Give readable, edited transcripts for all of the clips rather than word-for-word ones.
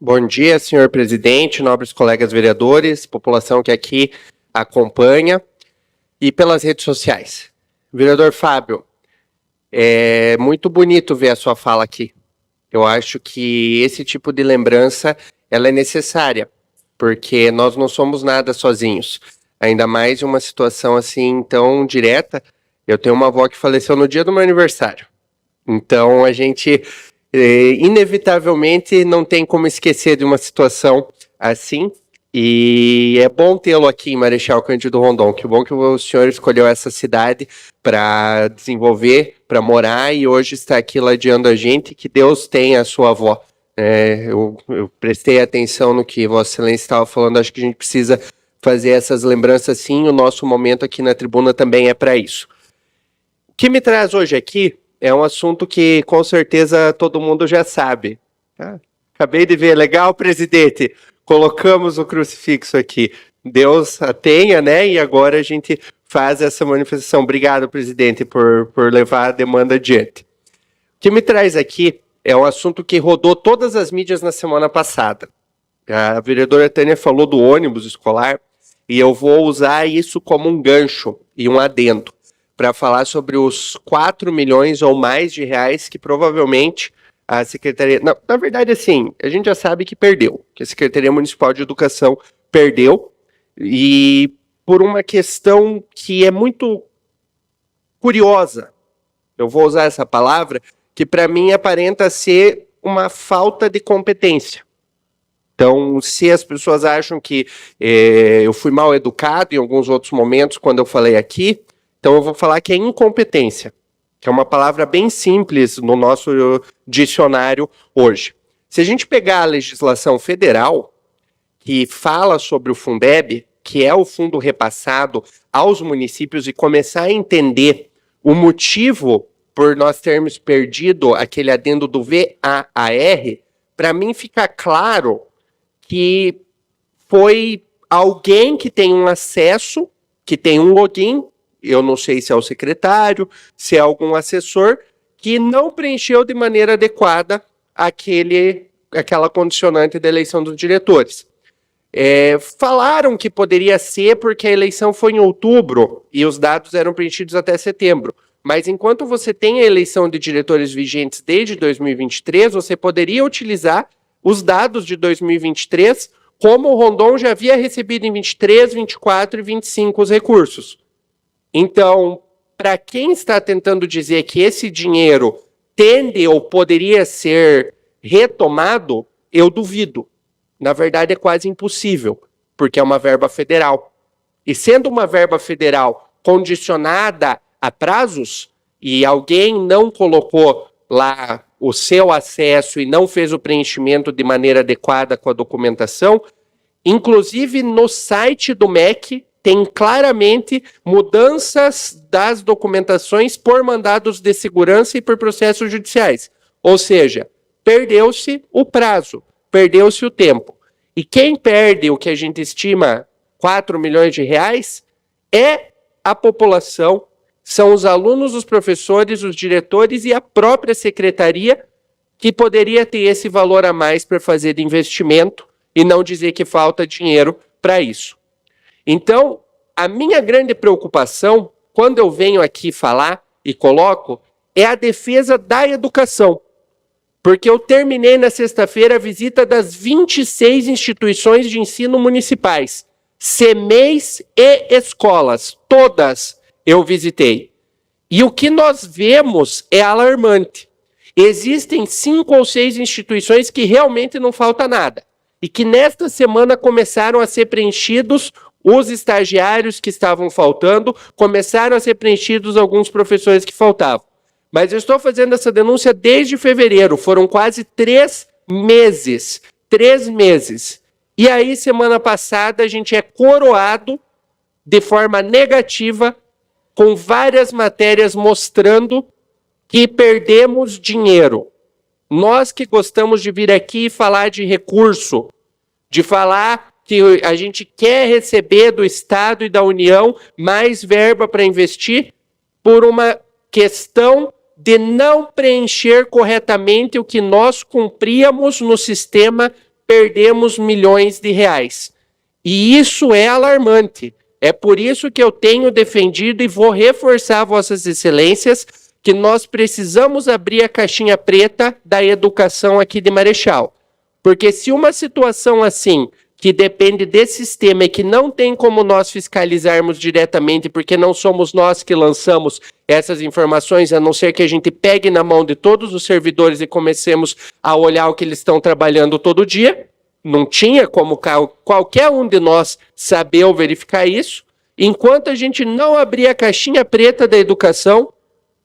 Bom dia, senhor presidente, nobres colegas vereadores, população que aqui acompanha e pelas redes sociais. Vereador Fábio, é muito bonito ver a sua fala aqui. Eu acho que esse tipo de lembrança ela é necessária, porque nós não somos nada sozinhos. Ainda mais em uma situação assim tão direta. Eu tenho uma avó que faleceu no dia do meu aniversário. Então a gente inevitavelmente não tem como esquecer de uma situação assim. E é bom tê-lo aqui em Marechal Cândido Rondon. Que bom que o senhor escolheu essa cidade para desenvolver, para morar e hoje está aqui ladeando a gente. Que Deus tenha a sua avó. Eu prestei atenção no que Vossa Excelência estava falando. Acho que a gente precisa fazer essas lembranças sim. O nosso momento aqui na tribuna também é para isso. O que me traz hoje aqui é um assunto que com certeza todo mundo já sabe. Acabei de ver, legal, presidente. Colocamos o crucifixo aqui. Deus a tenha, né? E agora a gente faz essa manifestação. Obrigado, presidente, por levar a demanda adiante. O que me traz aqui é um assunto que rodou todas as mídias na semana passada. A vereadora Tânia falou do ônibus escolar e eu vou usar isso como um gancho e um adendo para falar sobre os 4 milhões ou mais de reais que provavelmente a Secretaria... Não, na verdade, assim, a gente já sabe que perdeu, que a Secretaria Municipal de Educação perdeu, e por uma questão que é muito curiosa, eu vou usar essa palavra, que para mim aparenta ser uma falta de competência. Então, se as pessoas acham que eu fui mal educado em alguns outros momentos quando eu falei aqui, então eu vou falar que é incompetência, que é uma palavra bem simples no nosso dicionário hoje. Se a gente pegar a legislação federal, que fala sobre o Fundeb, que é o fundo repassado aos municípios, e começar a entender o motivo por nós termos perdido aquele adendo do VAR, para mim fica claro que foi alguém que tem um acesso, que tem um login, eu não sei se é o secretário, se é algum assessor, que não preencheu de maneira adequada aquela condicionante da eleição dos diretores. Falaram que poderia ser porque a eleição foi em outubro e os dados eram preenchidos até setembro. Mas enquanto você tem a eleição de diretores vigentes desde 2023, você poderia utilizar os dados de 2023, como o Rondon já havia recebido em 23, 24 e 25 os recursos. Então, para quem está tentando dizer que esse dinheiro tende ou poderia ser retomado, eu duvido. Na verdade, é quase impossível, porque é uma verba federal. E sendo uma verba federal condicionada a prazos, e alguém não colocou lá o seu acesso e não fez o preenchimento de maneira adequada com a documentação, inclusive no site do MEC, tem claramente mudanças das documentações por mandados de segurança e por processos judiciais. Ou seja, perdeu-se o prazo, perdeu-se o tempo. E quem perde o que a gente estima 4 milhões de reais é a população, são os alunos, os professores, os diretores e a própria secretaria, que poderia ter esse valor a mais para fazer de investimento e não dizer que falta dinheiro para isso. Então, a minha grande preocupação, quando eu venho aqui falar e coloco, é a defesa da educação. Porque eu terminei na sexta-feira a visita das 26 instituições de ensino municipais, CEMEIs e escolas, todas eu visitei. E o que nós vemos é alarmante. Existem 5 ou 6 instituições que realmente não falta nada. E que nesta semana começaram a ser preenchidos os estagiários que estavam faltando, começaram a ser preenchidos alguns professores que faltavam. Mas eu estou fazendo essa denúncia desde fevereiro, foram quase 3 meses. 3 meses. E aí, semana passada, a gente é coroado de forma negativa com várias matérias mostrando que perdemos dinheiro. Nós que gostamos de vir aqui e falar de recurso, de falar que a gente quer receber do Estado e da União mais verba para investir, por uma questão de não preencher corretamente o que nós cumpríamos no sistema perdemos milhões de reais. E isso é alarmante. É por isso que eu tenho defendido e vou reforçar, Vossas Excelências, que nós precisamos abrir a caixinha preta da educação aqui de Marechal. Porque se uma situação assim, que depende desse sistema e que não tem como nós fiscalizarmos diretamente, porque não somos nós que lançamos essas informações, a não ser que a gente pegue na mão de todos os servidores e comecemos a olhar o que eles estão trabalhando todo dia, não tinha como qualquer um de nós saber ou verificar isso, enquanto a gente não abrir a caixinha preta da educação,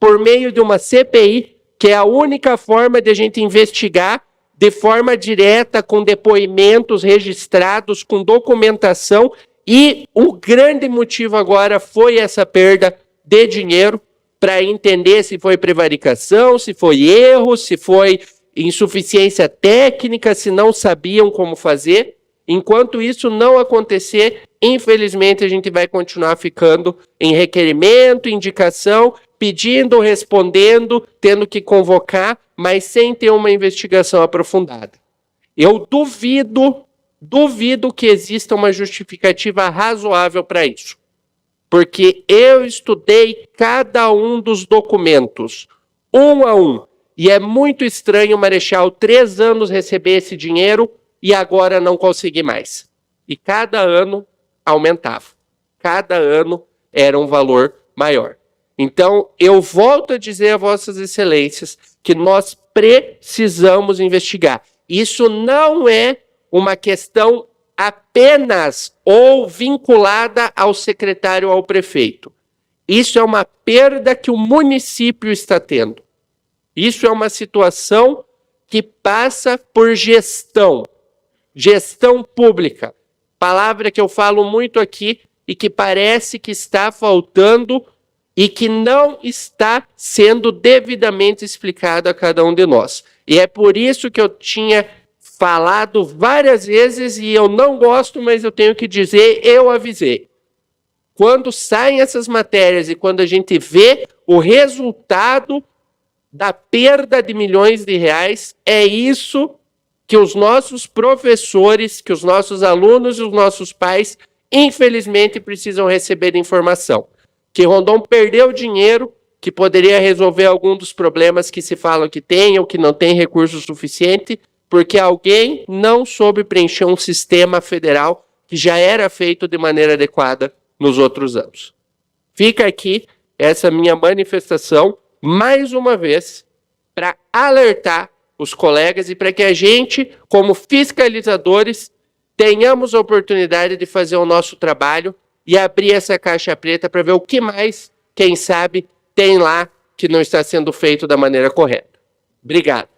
por meio de uma CPI, que é a única forma de a gente investigar de forma direta, com depoimentos registrados, com documentação, e o grande motivo agora foi essa perda de dinheiro, para entender se foi prevaricação, se foi erro, se foi insuficiência técnica, se não sabiam como fazer. Enquanto isso não acontecer, infelizmente a gente vai continuar ficando em requerimento, indicação, pedindo, respondendo, tendo que convocar, mas sem ter uma investigação aprofundada. Eu duvido que exista uma justificativa razoável para isso. Porque eu estudei cada um dos documentos, um a um. E é muito estranho, Marechal, 3 anos receber esse dinheiro e agora não conseguir mais. E cada ano aumentava. Cada ano era um valor maior. Então, eu volto a dizer a Vossas Excelências que nós precisamos investigar. Isso não é uma questão apenas ou vinculada ao secretário ou ao prefeito. Isso é uma perda que o município está tendo. Isso é uma situação que passa por gestão pública. Palavra que eu falo muito aqui e que parece que está faltando e que não está sendo devidamente explicado a cada um de nós. E é por isso que eu tinha falado várias vezes, e eu não gosto, mas eu tenho que dizer, eu avisei. Quando saem essas matérias e quando a gente vê o resultado da perda de milhões de reais, é isso que os nossos professores, que os nossos alunos e os nossos pais, infelizmente, precisam receber de informação. Que Rondon perdeu dinheiro, que poderia resolver algum dos problemas que se falam que tem ou que não tem recurso suficiente, porque alguém não soube preencher um sistema federal que já era feito de maneira adequada nos outros anos. Fica aqui essa minha manifestação, mais uma vez, para alertar os colegas e para que a gente, como fiscalizadores, tenhamos a oportunidade de fazer o nosso trabalho e abrir essa caixa preta para ver o que mais, quem sabe, tem lá que não está sendo feito da maneira correta. Obrigado.